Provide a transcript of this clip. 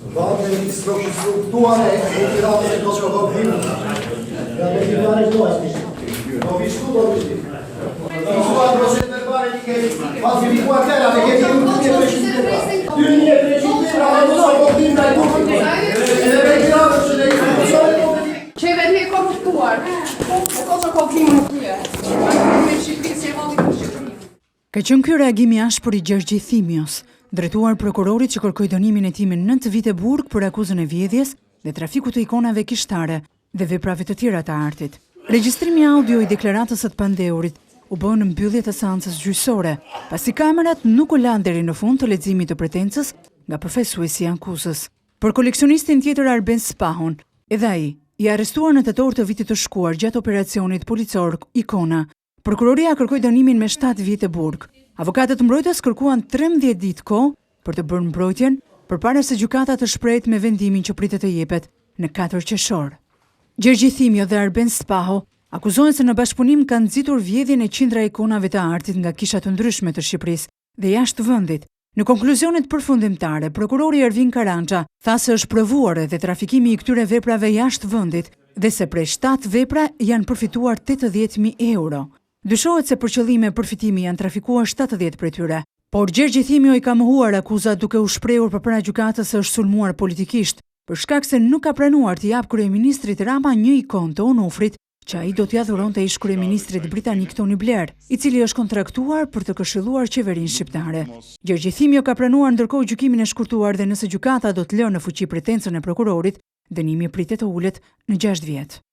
Wagen struktuare ritirate e Kosovo. Ja ritirare dosti. Ho vissuto così. Quando si verbale di che quasi di quartiera perché ti tutti precisi. Quindi è precisi la cosa continua e tutti. E ritirato se dei Që vetë me korruptuar, ato që kollëtimin e tyre. Me Shqipëri si e valli për Shqipëri. Ka qenë ky reagimi ashpër i Gjergj Thimios, drejtuar prokurorit që kërkoi dënimin e tij me 9 vite burg për akuzën e vjedhjes dhe trafikut të ikonave kishtare dhe veprave të tjera të artit. Regjistrimi audio i deklaratës së të pandeurit u bë në mbyllje të seancës gjyqësore, pasi kamerat nuk u lanë deri në fund të leximit të pretensës nga përfaqësuesi i akuzës. Për koleksionistin tjetër Arben Spahun, edhe ai i arrestuar në tetor të vitit të shkuar gjatë operacionit policor Ikona, prokuroria kërkoi dënimin me 7 vite burg. Avokatët mbrojtës kërkuan 13 ditë kohë për të bërë mbrojtjen, përpara se gjykata të shprehte me vendimin që pritet të jepet në 4 qershor. Gjergj Thimio dhe Arben Spaho akuzohen se në bashkëpunim kanë nxitur vjedhjen e qindra ikonave të artit nga kisha të ndryshme të Shqipërisë dhe jashtë vendit. Në konkluzionet përfundimtare, prokurori Ervin Karança tha se është provuar edhe trafikimi i këtyre veprave jashtë vendit dhe se prej 7 vepra janë përfituar 80.000 euro. Dyshohet se për qëllime përfitimi janë trafikuar 70 prej tyre, por Gjergj Thimio i ka mohuar akuzat duke u shprehur përpara gjykatës se është sulmuar politikisht, për shkak se nuk ka pranuar të jap kryeministrit Rama një ikon të Onufrit që ai do t'ia dhuronte ish kryeministrit britanik Tony Blair, i cili është kontraktuar për të këshilluar qeverinë shqiptare. Gjergj Thimio ka pranuar ndërkohë gjykimin e shkurtuar dhe nëse gjykata do të lënë në fuqi pretensën e prokurorit, dënimi pritet të ulet në 6 vjet.